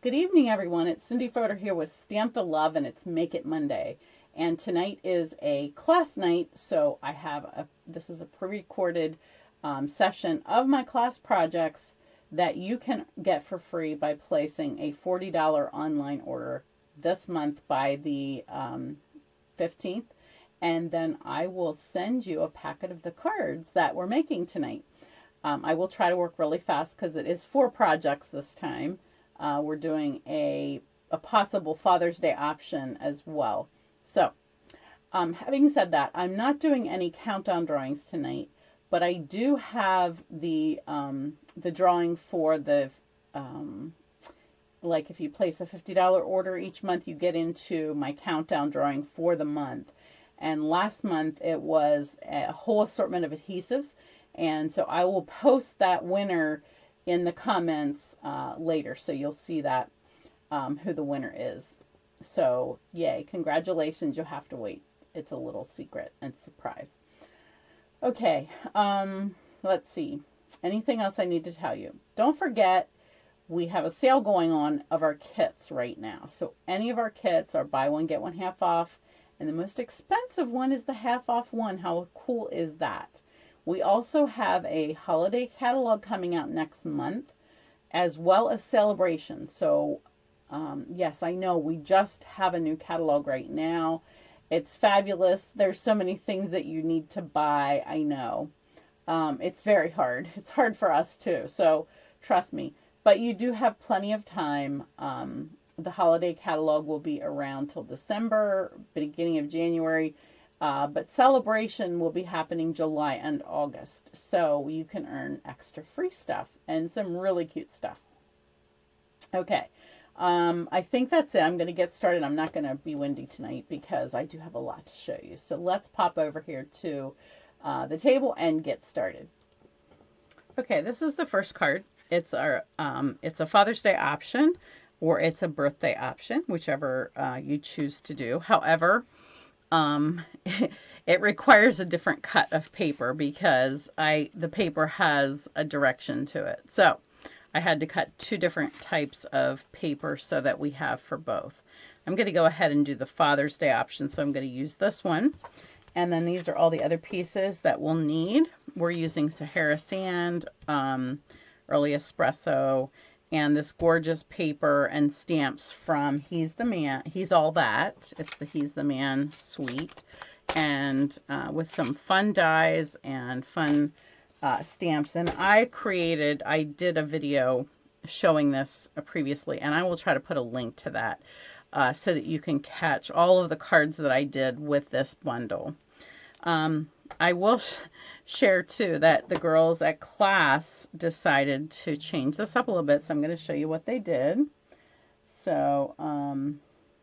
Good evening, everyone. It's Cindy Fodor here with Stamp the Love, and it's Make It Monday. And tonight is a class night, so this is a pre-recorded session of my class projects that you can get for free by placing a $40 online order this month by the 15th. And then I will send you a packet of the cards that we're making tonight. I will try to work really fast because it is 4 projects this time. We're doing a possible Father's Day option as well. So, having said that, I'm not doing any countdown drawings tonight, but I do have the drawing for the, like if you place a $50 order each month, you get into my countdown drawing for the month. And last month it was a whole assortment of adhesives. And so I will post that winner in the comments later, so you'll see that who the winner is. So yay, congratulations. You'll have to wait. It's a little secret and surprise. Okay, let's see. Anything else I need to tell you? Don't forget, we have a sale going on of our kits right now. So any of our kits are buy one, get one half off. And the most expensive one is the half off one. How cool is that? We also have a holiday catalog coming out next month, as well as celebration. So, yes, I know we just have a new catalog right now. It's fabulous. There's so many things that you need to buy. I know. It's very hard. It's hard for us too. So trust me. But you do have plenty of time. The holiday catalog will be around till December, beginning of January. But celebration will be happening July and August, so you can earn extra free stuff and some really cute stuff. Okay, I think that's it. I'm going to get started. I'm not going to be windy tonight because I do have a lot to show you. So let's pop over here to the table and get started. Okay, this is the first card. It's it's a Father's Day option, or it's a birthday option, whichever you choose to do. However, it requires a different cut of paper because the paper has a direction to it. So I had to cut 2 different types of paper so that we have for both. I'm going to go ahead and do the Father's Day option, so I'm going to use this one. And then these are all the other pieces that we'll need. We're using Sahara Sand, Early Espresso, and this gorgeous paper and stamps from He's the Man, He's All That. It's the He's the Man suite. And with some fun dies and fun stamps. And I did a video showing this previously, and I will try to put a link to that so that you can catch all of the cards that I did with this bundle. I will share too that the girls at class decided to change this up a little bit, so I'm going to show you what they did. So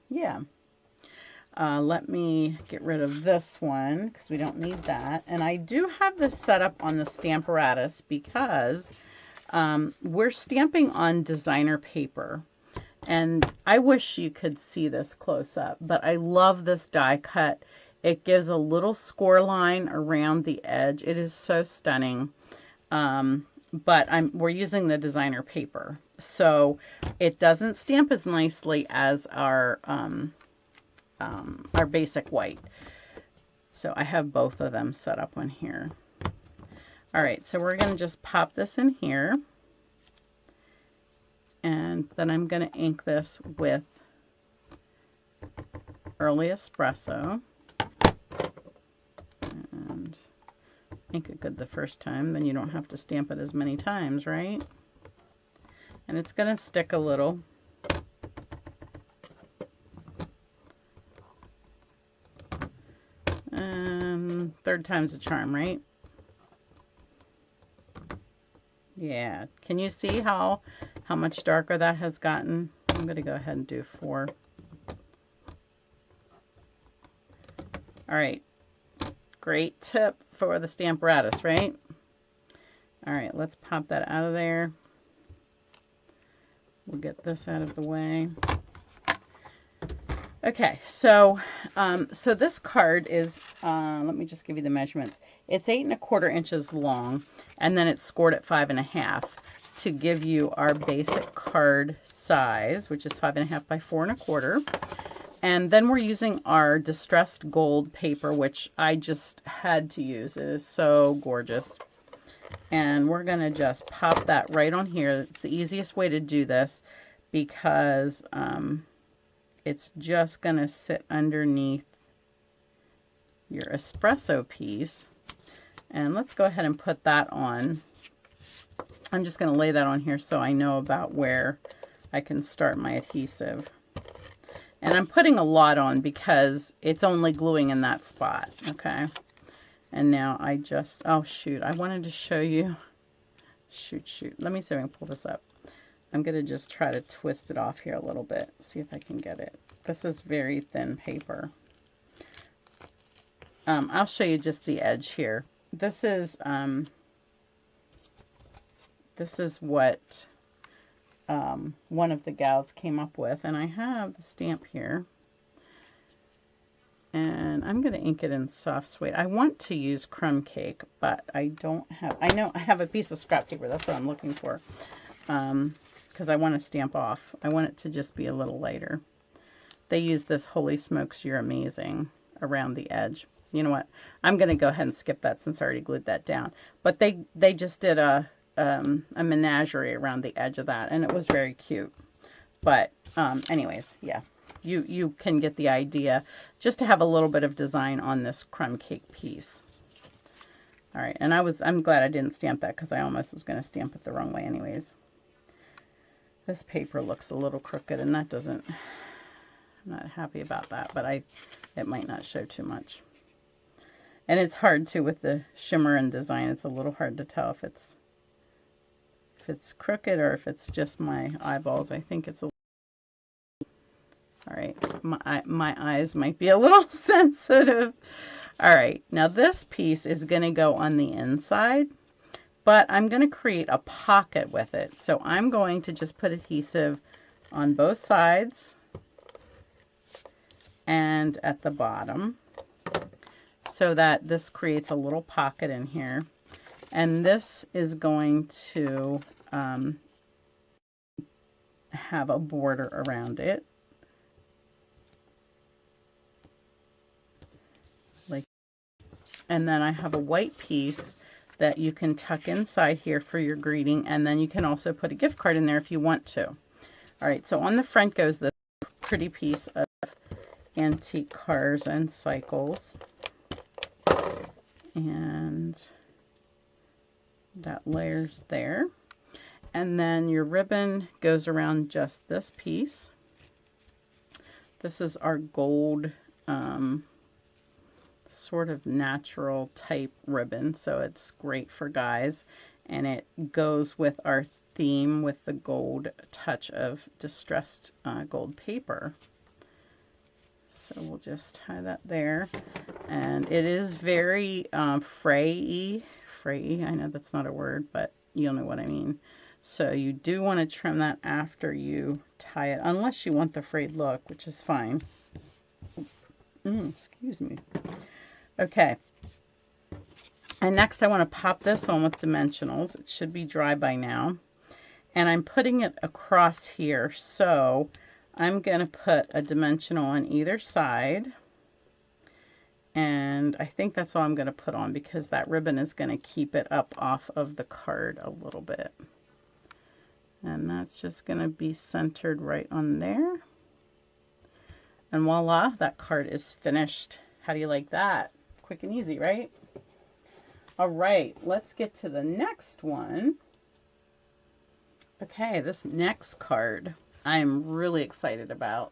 yeah, let me get rid of this one because we don't need that. And I do have this set up on the Stamparatus because we're stamping on designer paper, and I wish you could see this close up, but I love this die cut. It gives a little score line around the edge. It is so stunning. But we're using the designer paper, so it doesn't stamp as nicely as our basic white. So I have both of them set up on here. All right, so we're going to just pop this in here, and then I'm going to ink this with Early Espresso. And ink it good the first time, then you don't have to stamp it as many times, right? And it's going to stick a little. Third time's a charm, right? Yeah. Can you see how much darker that has gotten? I'm going to go ahead and do 4. All right. Great tip for the Stamparatus, right? All right, let's pop that out of there. We'll get this out of the way. Okay, so this card is, let me just give you the measurements. It's 8 1/4 inches long, and then it's scored at 5 1/2. to give you our basic card size, which is 5.5 by 4.25. And then we're using our distressed gold paper, which I just had to use. It is so gorgeous. And we're going to just pop that right on here. It's the easiest way to do this because it's just going to sit underneath your espresso piece. And let's go ahead and put that on. I'm just going to lay that on here so I know about where I can start my adhesive. And I'm putting a lot on because it's only gluing in that spot, okay? And now I just, oh shoot, I wanted to show you, shoot. Let me see if I can pull this up. I'm going to just try to twist it off here a little bit, see if I can get it. This is very thin paper. I'll show you just the edge here. This is what one of the gals came up with, and I have the stamp here. And I'm going to ink it in soft suede. I want to use crumb cake, but I don't have, I know I have a piece of scrap paper. That's what I'm looking for. Because I want to stamp off. I want it to just be a little lighter. They use this Holy Smokes You're Amazing around the edge. You know what? I'm going to go ahead and skip that since I already glued that down. But they just did a menagerie around the edge of that, and it was very cute. But anyways, yeah. You can get the idea just to have a little bit of design on this crumb cake piece. All right, and I'm glad I didn't stamp that because I almost was going to stamp it the wrong way anyways. This paper looks a little crooked, and that doesn't, I'm not happy about that, but it might not show too much. And it's hard too with the shimmer and design. It's a little hard to tell if it's crooked or if it's just my eyeballs. I think it's a all right, my eyes might be a little sensitive. All right, now this piece is going to go on the inside, but I'm going to create a pocket with it. So I'm going to just put adhesive on both sides and at the bottom so that this creates a little pocket in here. And this is going to have a border around it. And then I have a white piece that you can tuck inside here for your greeting, and then you can also put a gift card in there if you want to. All right, so on the front goes this pretty piece of antique cars and cycles. And that layers there. And then your ribbon goes around just this piece. This is our gold sort of natural type ribbon, so it's great for guys, and it goes with our theme with the gold touch of distressed gold paper. So we'll just tie that there, and it is very fray-y. I know that's not a word, but you'll know what I mean. So you do want to trim that after you tie it, unless you want the frayed look, which is fine. Excuse me. Okay, and next I want to pop this on with dimensionals. It should be dry by now. And I'm putting it across here, so I'm going to put a dimensional on either side. And I think that's all I'm going to put on because that ribbon is going to keep it up off of the card a little bit. And that's just going to be centered right on there. And voila, that card is finished. How do you like that? Quick and easy, right? All right, let's get to the next one. Okay, this next card I'm really excited about.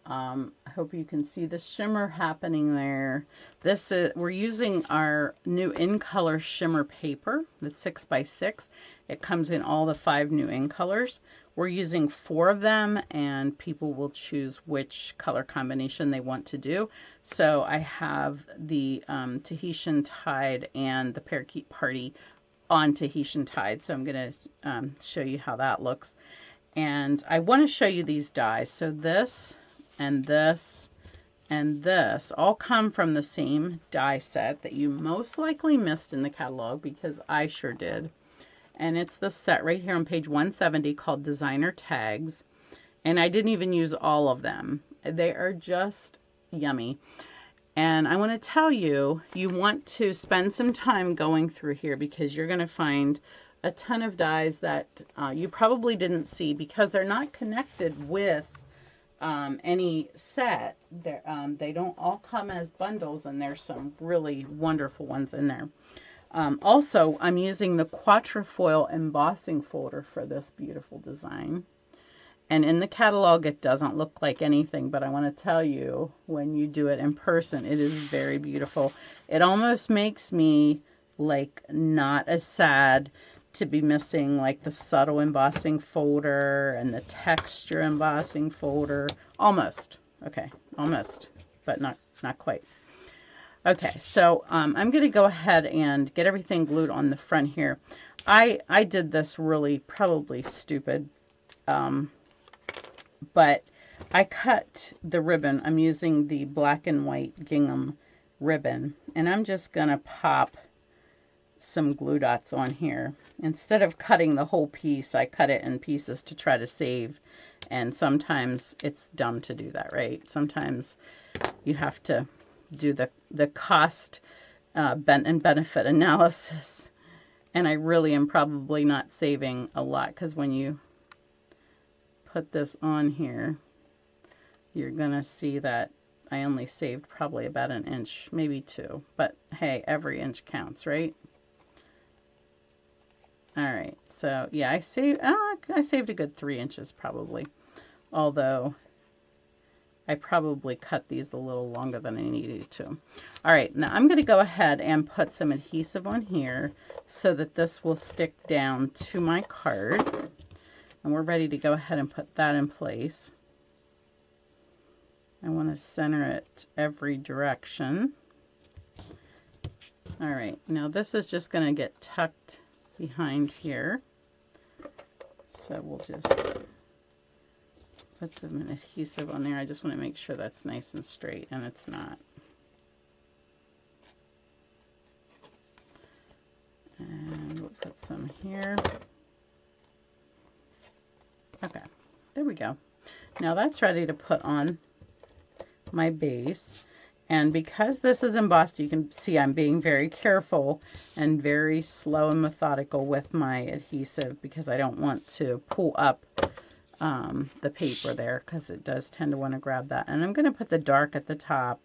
I hope you can see the shimmer happening there. This is, we're using our new In Color shimmer paper. That's 6x6. It comes in all the 5 new In Colors. We're using 4 of them, and people will choose which color combination they want to do. So I have the Tahitian Tide and the Parakeet Party on Tahitian Tide. So I'm going to show you how that looks. And I want to show you these dies. So this and this and this all come from the same die set that you most likely missed in the catalog, because I sure did. And it's the set right here on page 170 called Designer Tags. And I didn't even use all of them. They are just yummy. And I want to tell you, you want to spend some time going through here because you're going to find a ton of dies that you probably didn't see because they're not connected with any set. They don't all come as bundles, and there's some really wonderful ones in there. Also, I'm using the Quatrefoil embossing folder for this beautiful design. And in the catalog, it doesn't look like anything, but I want to tell you, when you do it in person, it is very beautiful. It almost makes me like not as sad to be missing like the subtle embossing folder and the texture embossing folder. Almost. Okay, almost, but not quite. Okay, so I'm going to go ahead and get everything glued on the front here. I did this really probably stupid. But I cut the ribbon. I'm using the black and white gingham ribbon, and I'm just going to pop some glue dots on here. Instead of cutting the whole piece, I cut it in pieces to try to save, and sometimes it's dumb to do that, right? Sometimes you have to do the cost and benefit analysis, and I really am probably not saving a lot, because when you put this on here, you're gonna see that I only saved probably about an inch, maybe 2, but hey, every inch counts, right? All right, so yeah, I saved a good 3 inches probably, although I probably cut these a little longer than I needed to. All right, now I'm going to go ahead and put some adhesive on here so that this will stick down to my card. And we're ready to go ahead and put that in place. I want to center it every direction. All right, now this is just going to get tucked behind here. So we'll just put some adhesive on there. I just want to make sure that's nice and straight, and it's not. And we'll put some here. Okay, there we go. Now that's ready to put on my base. And because this is embossed, you can see I'm being very careful and very slow and methodical with my adhesive because I don't want to pull up the paper there, because it does tend to want to grab that. And I'm going to put the dark at the top.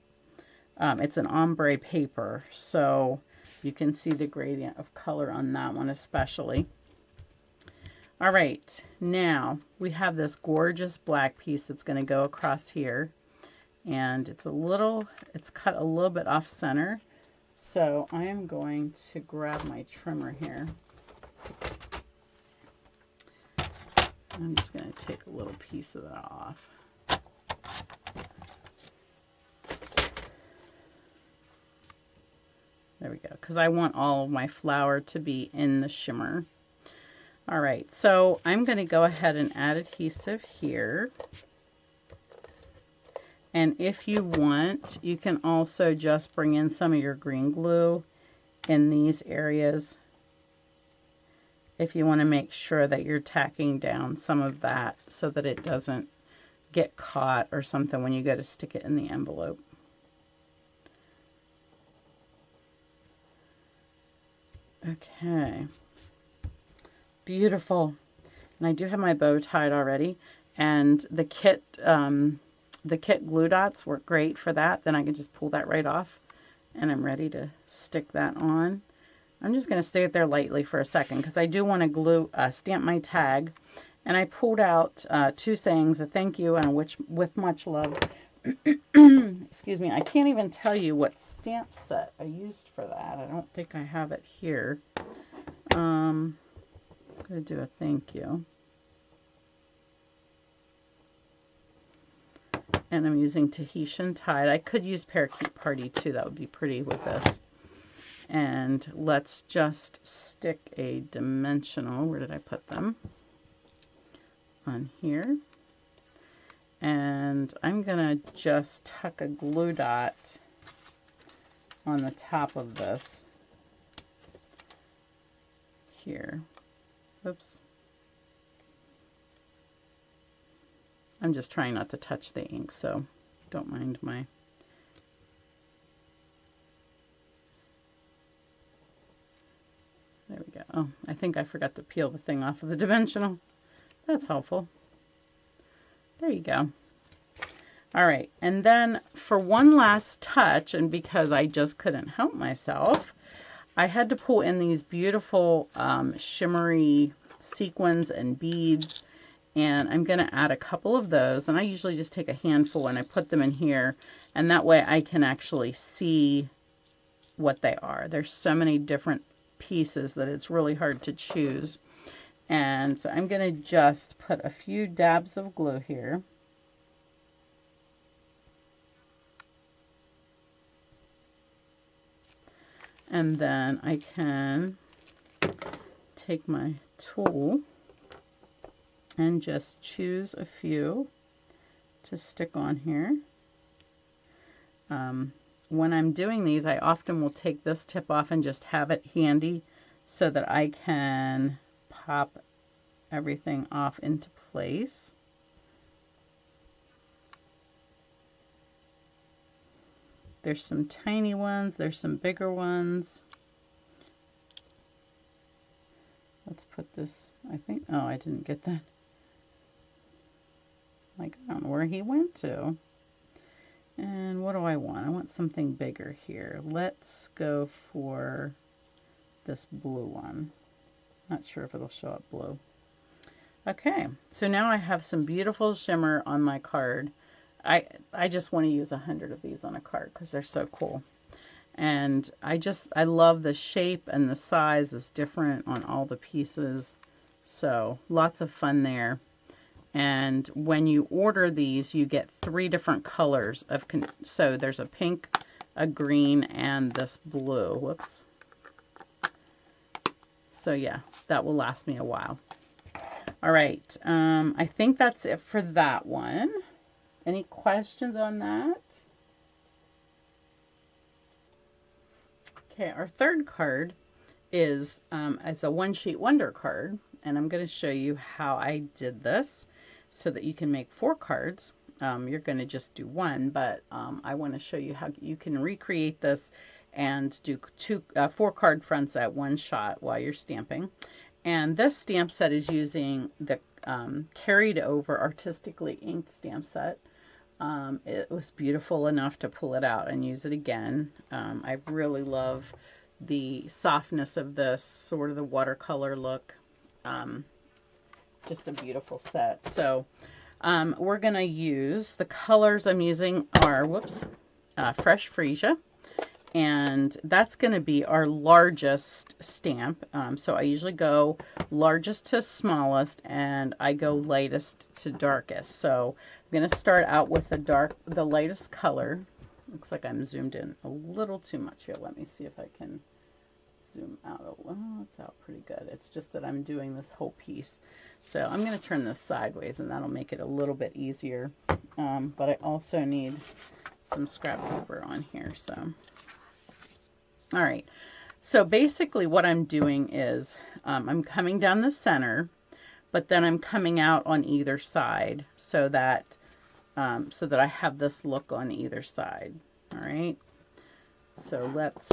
It's an ombre paper, so you can see the gradient of color on that one especially. All right, now we have this gorgeous black piece that's going to go across here, and it's cut a little bit off center, so I am going to grab my trimmer here. I'm just going to take a little piece of that off. There we go, because I want all of my flower to be in the shimmer. All right, so I'm going to go ahead and add adhesive here. And if you want, you can also just bring in some of your green glue in these areas if you want to make sure that you're tacking down some of that so that it doesn't get caught or something when you go to stick it in the envelope. Okay. Beautiful. And I do have my bow tied already, and the kit glue dots work great for that. Then I can just pull that right off, and I'm ready to stick that on. I'm just going to stay it there lightly for a second because I do want to stamp my tag. And I pulled out 2 sayings, a thank you and a with much love. Excuse me, I can't even tell you what stamp set I used for that. I don't think I have it here. I'm going to do a thank you. And I'm using Tahitian Tide. I could use Parakeet Party too. That would be pretty with this. And let's just stick a dimensional. Where did I put them? On here. And I'm going to just tuck a glue dot on the top of this here. Oops. I'm just trying not to touch the ink, so don't mind my... There we go. Oh, I think I forgot to peel the thing off of the dimensional. That's helpful. There you go. All right, and then for one last touch, and because I just couldn't help myself, I had to pull in these beautiful shimmery sequins and beads, and I'm going to add a couple of those, and I usually just take a handful and I put them in here, and that way I can actually see what they are. There's so many different pieces that it's really hard to choose. And so I'm going to just put a few dabs of glue here. And then I can take my tool and just choose a few to stick on here. When I'm doing these, I often will take this tip off and just have it handy so that I can pop everything off into place. There's some tiny ones, there's some bigger ones. Let's put this, I think, oh, I didn't get that. Like, I don't know where he went to. And what do I want? I want something bigger here. Let's go for this blue one. Not sure if it'll show up blue. Okay, so now I have some beautiful shimmer on my card. I just want to use 100 of these on a card because they're so cool. And I love the shape, and the size is different on all the pieces. So lots of fun there. And when you order these, you get 3 different colors of, so there's a pink, a green, and this blue. Whoops. So yeah, that will last me a while. All right, I think that's it for that one. Any questions on that? Okay, our third card is it's a one sheet wonder card, and I'm going to show you how I did this so that you can make 4 cards. You're going to just do 1, but I want to show you how you can recreate this and do 4 card fronts at one shot while you're stamping. And this stamp set is using the carried over artistically inked stamp set. It was beautiful enough to pull it out and use it again. I really love the softness of this, sort of the watercolor look. Just a beautiful set. So we're going to use, the colors I'm using are, Fresh Freesia. And that's going to be our largest stamp. So I usually go largest to smallest, and I go lightest to darkest. So I'm going to start out with the lightest color. Looks like I'm zoomed in a little too much here. Let me see if I can zoom out a little. Oh, it's out pretty good. It's just that I'm doing this whole piece. So I'm going to turn this sideways, and that'll make it a little bit easier. But I also need some scrap paper on here. So. All right, so basically what I'm doing is I'm coming down the center, but then I'm coming out on either side so that I have this look on either side. All right, so let's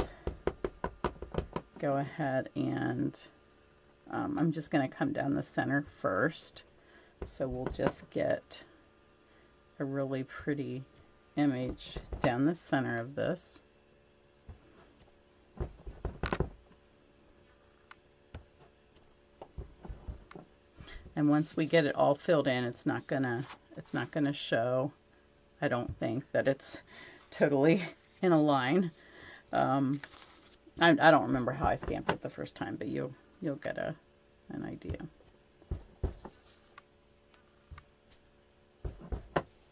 go ahead and I'm just going to come down the center first. So we'll just get a really pretty image down the center of this. And once we get it all filled in, it's not gonna show, I don't think, that it's totally in a line. I don't remember how I stamped it the first time, but you'll get an idea.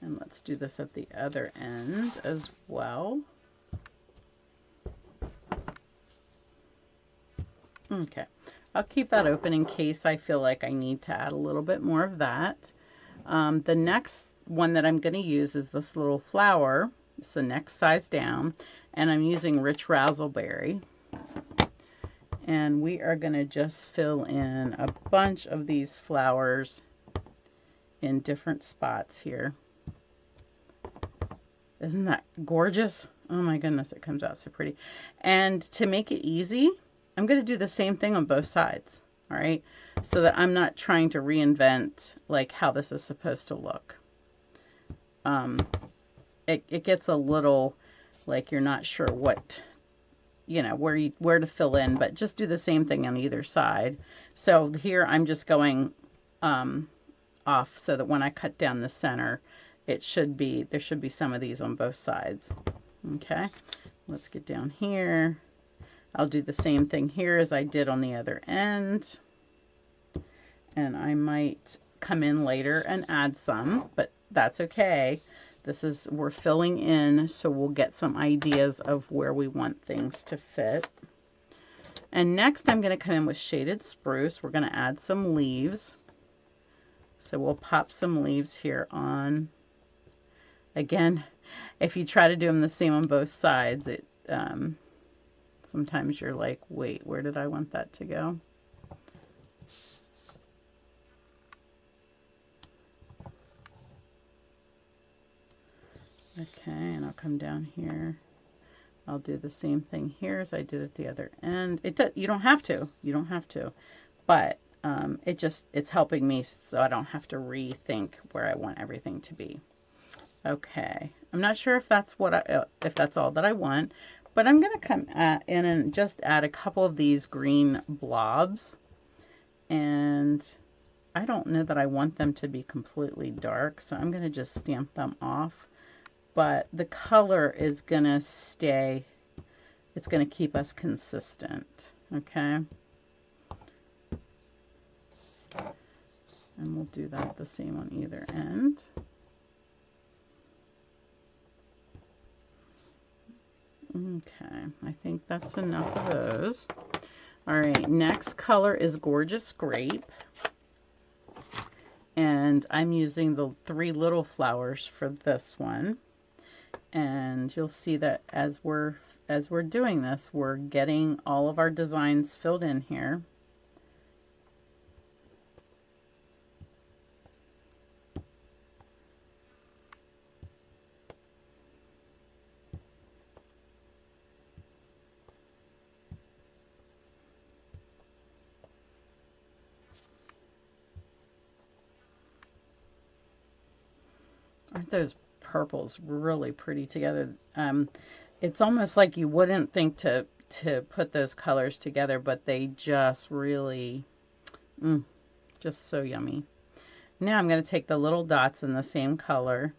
And let's do this at the other end as well. Okay. I'll keep that open in case I feel like I need to add a little bit more of that. The next one that I'm going to use is this little flower. It's the next size down, and I'm using Rich Razzleberry. And we are going to just fill in a bunch of these flowers in different spots here. Isn't that gorgeous? Oh my goodness, it comes out so pretty. And to make it easy, I'm going to do the same thing on both sides, all right? So that I'm not trying to reinvent like how this is supposed to look. It gets a little like you're not sure what, you know, where to fill in, but just do the same thing on either side. So here I'm just going off so that when I cut down the center, there should be some of these on both sides. Okay, let's get down here. I'll do the same thing here as I did on the other end. And I might come in later and add some, but that's okay. We're filling in, so we'll get some ideas of where we want things to fit. And next I'm going to come in with shaded spruce. We're going to add some leaves. So we'll pop some leaves here on. Again, if you try to do them the same on both sides, sometimes you're like, wait, where did I want that to go? Okay, and I'll come down here. I'll do the same thing here as I did at the other end. You don't have to. You don't have to. But it's helping me so I don't have to rethink where I want everything to be. Okay, I'm not sure if that's if that's all that I want, but I'm going to come in and just add a couple of these green blobs. And I don't know that I want them to be completely dark, so I'm going to just stamp them off. But the color is going to stay, it's going to keep us consistent, okay? And we'll do that the same on either end. Okay, I think that's enough of those. All right, next color is Gorgeous Grape. And I'm using the 3 little flowers for this one. And you'll see that as we're doing this, we're getting all of our designs filled in here. Aren't those purples really pretty together? It's almost like you wouldn't think to put those colors together, but they just really, just so yummy. Now I'm going to take the little dots in the same color.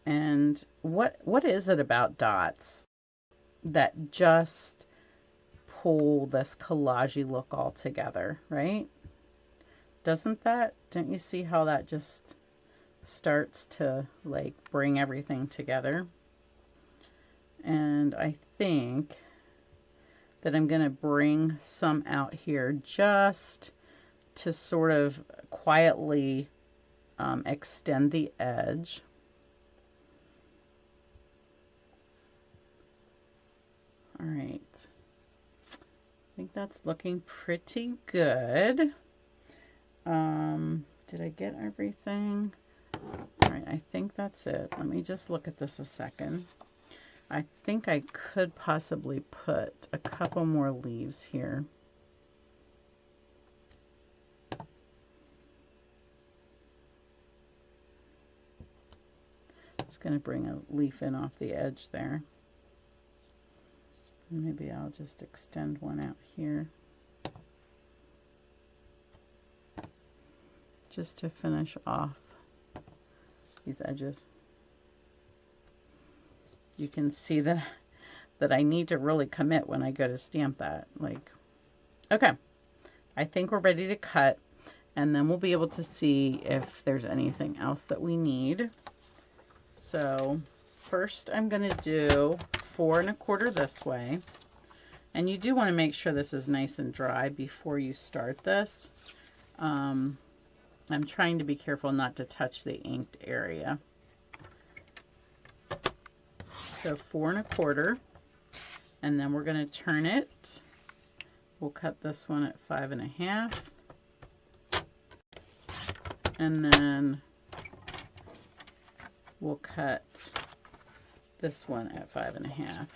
And what is it about dots that just pull this collagey look all together, right? Don't you see how that just starts to like bring everything together? And I think that I'm going to bring some out here just to sort of quietly extend the edge. All right, I think that's looking pretty good. Did I get everything? All right, I think that's it. Let me just look at this a second. I think I could possibly put a couple more leaves here. Just going to bring a leaf in off the edge there. Maybe I'll just extend one out here, just to finish off these edges. You can see that I need to really commit when I go to stamp that. Like, okay, I think we're ready to cut, and then we'll be able to see if there's anything else that we need. So first I'm going to do 4 1/4 this way, and you do want to make sure this is nice and dry before you start this. I'm trying to be careful not to touch the inked area. So 4 1/4, and then we're going to turn it We'll cut this one at 5.5. And then we'll cut this one at 5.5.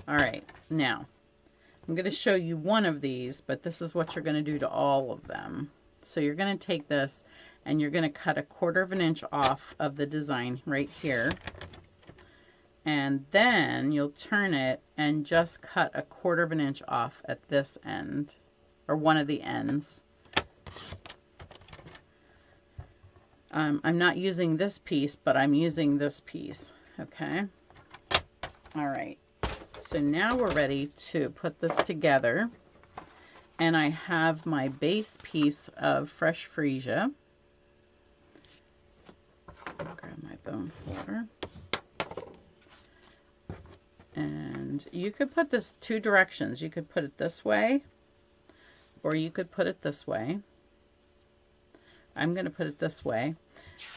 All right, now I'm going to show you one of these, but this is what you're going to do to all of them. So you're going to take this and you're going to cut 1/4 inch off of the design right here. And then you'll turn it and just cut 1/4 inch off at this end, or one of the ends. I'm not using this piece, but I'm using this piece, okay? All right, so now we're ready to put this together. And I have my base piece of fresh freesia. Grab my bone folder. And you could put this 2 directions. You could put it this way, or you could put it this way. I'm going to put it this way.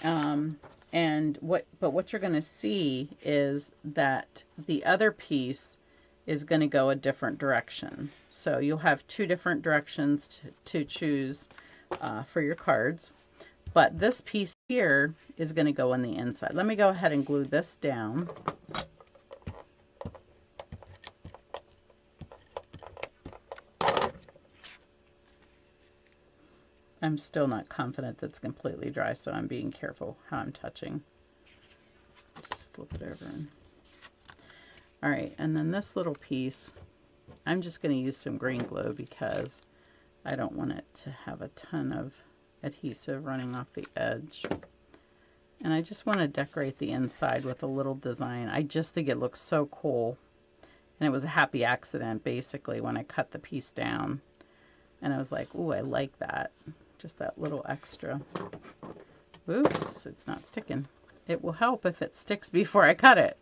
But what you're going to see is that the other piece is going to go a different direction. So you'll have 2 different directions to choose for your cards. But this piece here is going to go on the inside. Let me go ahead and glue this down. I'm still not confident that's completely dry, so I'm being careful how I'm touching. Just flip it over. All right, and then this little piece, I'm just going to use some green glue because I don't want it to have a ton of adhesive running off the edge. And I just want to decorate the inside with a little design. I just think it looks so cool. And it was a happy accident, basically, when I cut the piece down. And I was like, ooh, I like that. Just that little extra. Oops, it's not sticking. It will help if it sticks before I cut it.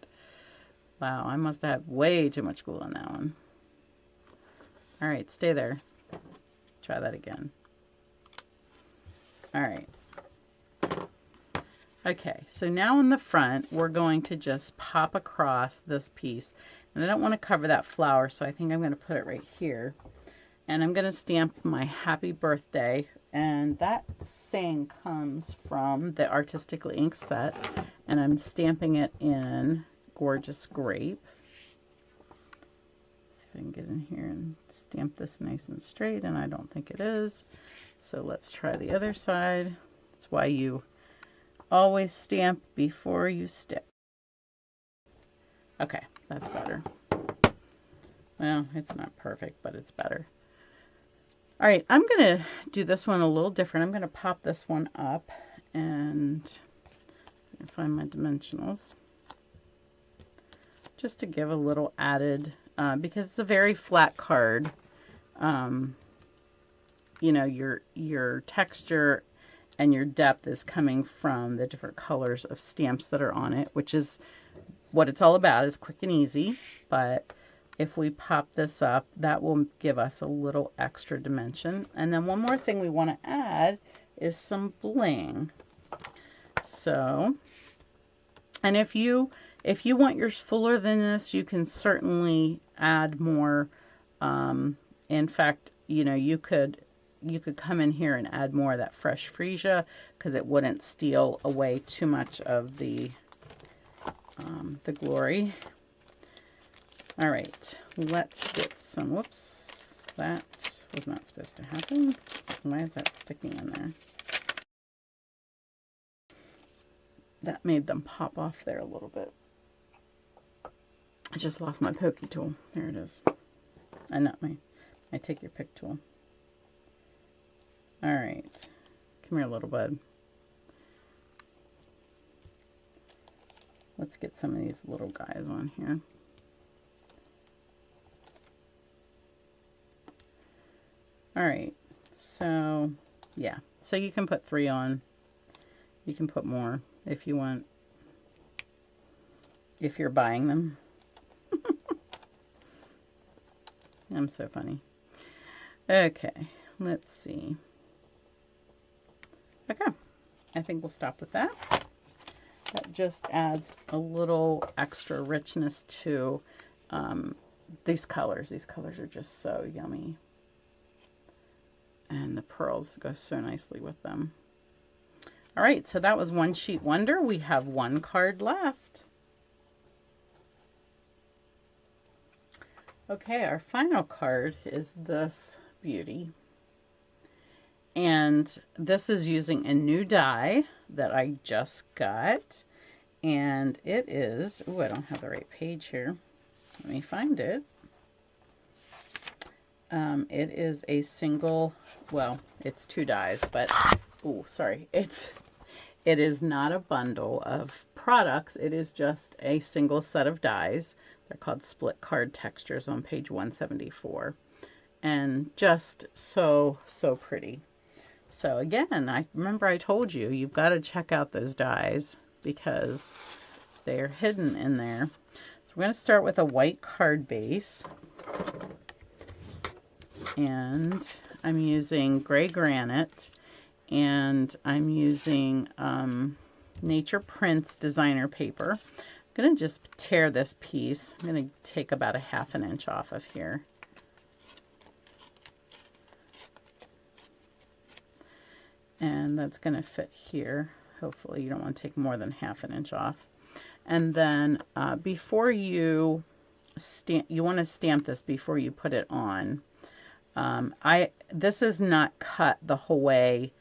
Wow, I must have way too much glue on that one. All right, stay there. Try that again. All right. Okay, so now in the front, we're going to just pop across this piece. And I don't want to cover that flower, so I think I'm going to put it right here. And I'm going to stamp my happy birthday. And that saying comes from the Artistically Inked set. And I'm stamping it in Gorgeous Grape. See if I can get in here and stamp this nice and straight. And I don't think it is. So let's try the other side. That's why you always stamp before you stick. Okay, that's better. Well, it's not perfect, but it's better. All right, I'm going to do this one a little different. I'm going to pop this one up and find my dimensionals. Just to give a little added, because it's a very flat card. You know, your texture and your depth is coming from the different colors of stamps that are on it, which is what it's all about, is quick and easy. But if we pop this up, that will give us a little extra dimension. And then one more thing we want to add is some bling. So, and if you want yours fuller than this, you can certainly add more. In fact, you know, you could come in here and add more of that fresh freesia, because it wouldn't steal away too much of the glory. All right, let's get some, whoops, that was not supposed to happen. Why is that sticking in there? That made them pop off there a little bit. I just lost my pokey tool. There it is. Not my take your pick tool. All right, come here, little bud. Let's get some of these little guys on here. All right, so yeah, so you can put 3 on. You can put more if you want, if you're buying them. I'm so funny. Okay, let's see. Okay, I think we'll stop with that. That just adds a little extra richness to these colors. These colors are just so yummy. And the pearls go so nicely with them. All right, so that was One Sheet Wonder. We have one card left. Okay, our final card is this beauty. And this is using a new die that I just got. And it is, oh, I don't have the right page here. Let me find it. It is a single, well, it's 2 dies, but, oh, sorry. It is not a bundle of products. It is just a single set of dies. They're called split card textures on page 174. And just so, so pretty. So again, I remember I told you, you've got to check out those dies because they're hidden in there. So we're going to start with a white card base. And I'm using gray granite. And I'm using Nature Prints designer paper. I'm going to just tear this piece. I'm going to take about a ½ inch off of here. And that's going to fit here. Hopefully you don't want to take more than ½ inch off. And then before you want to stamp this before you put it on. This is not cut the whole way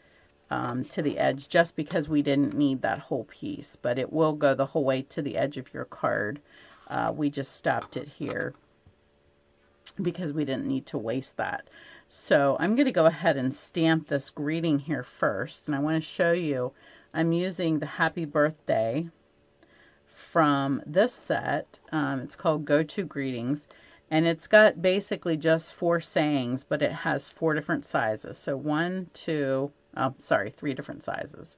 to the edge just because we didn't need that whole piece, but it will go the whole way to the edge of your card. We just stopped it here because we didn't need to waste that. So I'm going to go ahead and stamp this greeting here first, and I want to show you I'm using the Happy Birthday from this set. It's called Go To Greetings, and it's got basically just 4 sayings, but it has 4 different sizes. So 3 different sizes.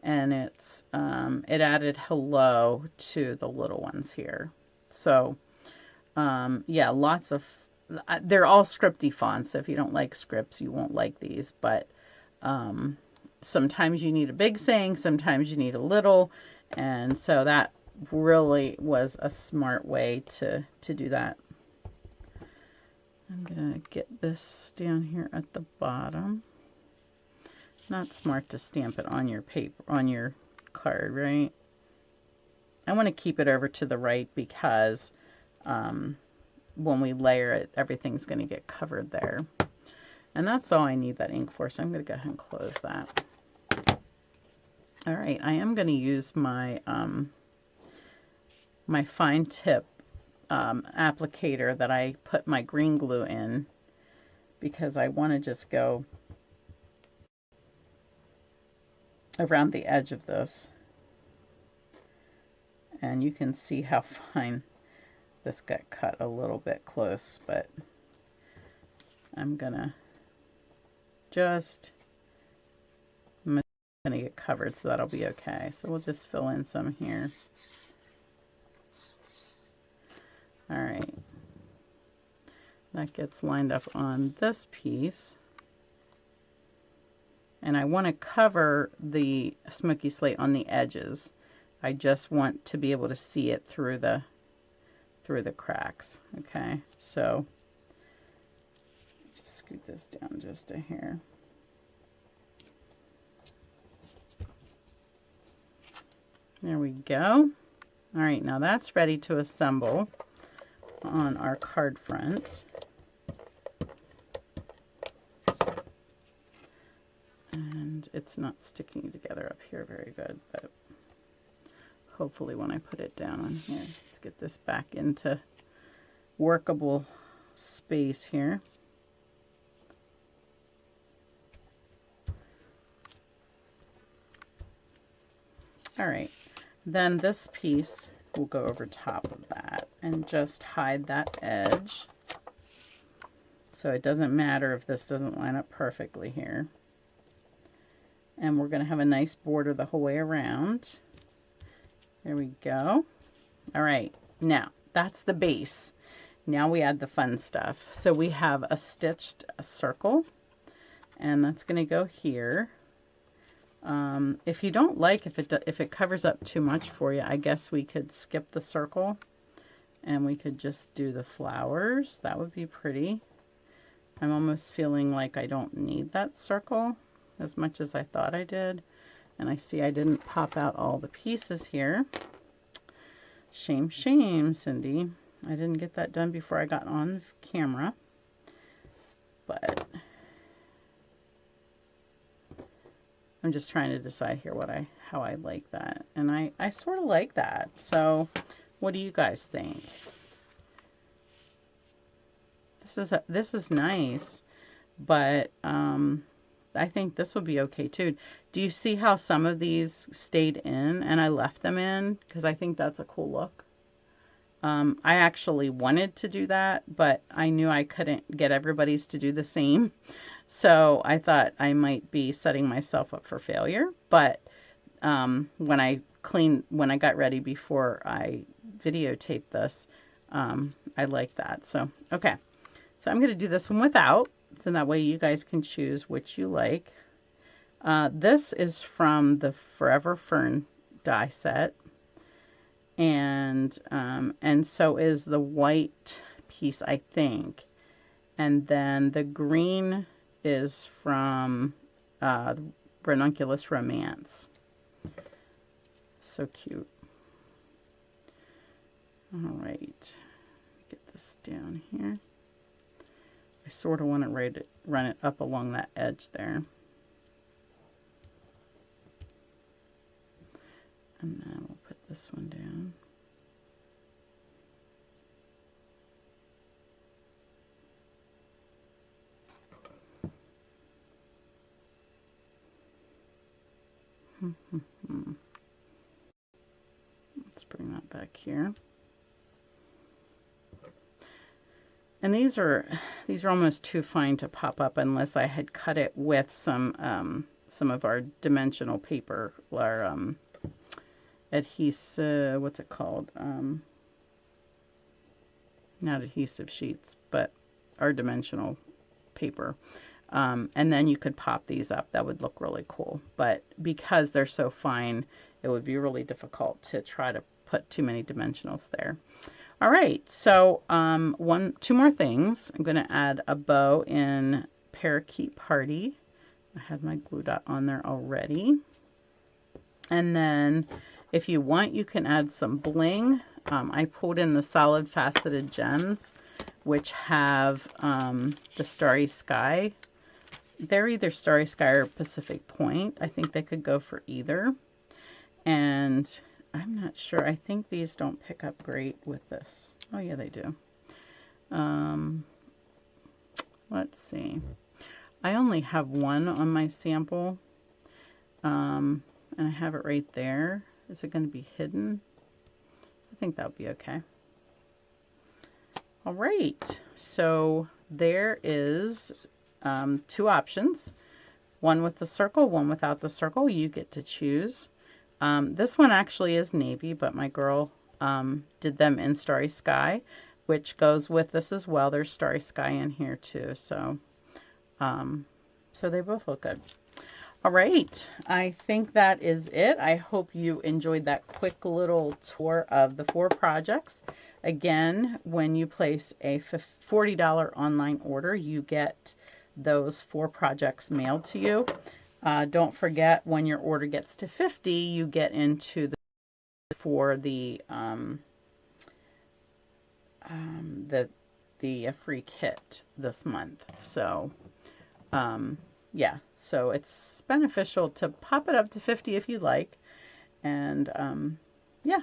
And it's it added hello to the little ones here. So yeah, lots of, they're all scripty fonts. So if you don't like scripts, you won't like these. But sometimes you need a big saying, sometimes you need a little. And so that really was a smart way to do that. I'm going to get this down here at the bottom. Not smart to stamp it on your paper, on your card, right? I want to keep it over to the right because when we layer it, everything's going to get covered there. And that's all I need that ink for, so I'm going to go ahead and close that. All right, I am going to use my my fine tip applicator that I put my green glue in because I want to just go around the edge of this, and you can see how fine this got cut a little bit close, but I'm gonna get covered, so that'll be okay. So we'll just fill in some here. All right, that gets lined up on this piece. And I want to cover the smoky slate on the edges. I just want to be able to see it through the cracks. Okay, so just scoot this down just a hair. There we go. All right, now that's ready to assemble on our card front. And it's not sticking together up here very good, but hopefully when I put it down on here, let's get this back into workable space here. All right, then this piece will go over top of that and just hide that edge. So it doesn't matter if this doesn't line up perfectly here. And we're going to have a nice border the whole way around. There we go. All right, now that's the base. Now we add the fun stuff. So we have a stitched circle, and that's going to go here. If you don't like, if it covers up too much for you, I guess we could skip the circle And we could just do the flowers. That would be pretty. I'm almost feeling like I don't need that circle as much as I thought I did. And I see I didn't pop out all the pieces here. Shame, shame, Cindy. I didn't get that done before I got on camera. But I'm just trying to decide here how I like that. And I sort of like that. So what do you guys think? This is nice, but I think this would be okay too. Do you see how some of these stayed in and I left them in? Because I think that's a cool look. I actually wanted to do that, but I knew I couldn't get everybody's to do the same. So I thought I might be setting myself up for failure. But when I got ready before I videotaped this, I like that. So, okay. So I'm going to do this one without, so that way you guys can choose which you like. This is from the Forever Fern die set. And so is the white piece, I think. And then the green is from Ranunculus Romance. So cute. All right, get this down here. I sort of want to run it up along that edge there. And then we'll put this one down. Let's bring that back here. And these are almost too fine to pop up unless I had cut it with some of our dimensional paper, or adhesive, what's it called? Not adhesive sheets, but our dimensional paper. And then you could pop these up. That would look really cool. But because they're so fine, it would be really difficult to try to put too many dimensionals there. All right, so two more things. I'm going to add a bow in Parakeet Party. I had my glue dot on there already. And then if you want, you can add some bling. I pulled in the solid faceted gems, which have the Starry Sky. They're either Starry Sky or Pacific Point. I think they could go for either. And I'm not sure. I think these don't pick up great with this. Oh, yeah, they do. Let's see. I only have one on my sample. And I have it right there. Is it going to be hidden? I think that'll be okay. All right. So there is two options. One with the circle, one without the circle. You get to choose. This one actually is navy, but my girl did them in Starry Sky, which goes with this as well. There's Starry Sky in here too, so they both look good. All right, I think that is it. I hope you enjoyed that quick little tour of the 4 projects. Again, when you place a $40 online order, you get those 4 projects mailed to you. Don't forget, when your order gets to 50, you get into the free kit this month. So yeah, so it's beneficial to pop it up to 50 if you like. And yeah,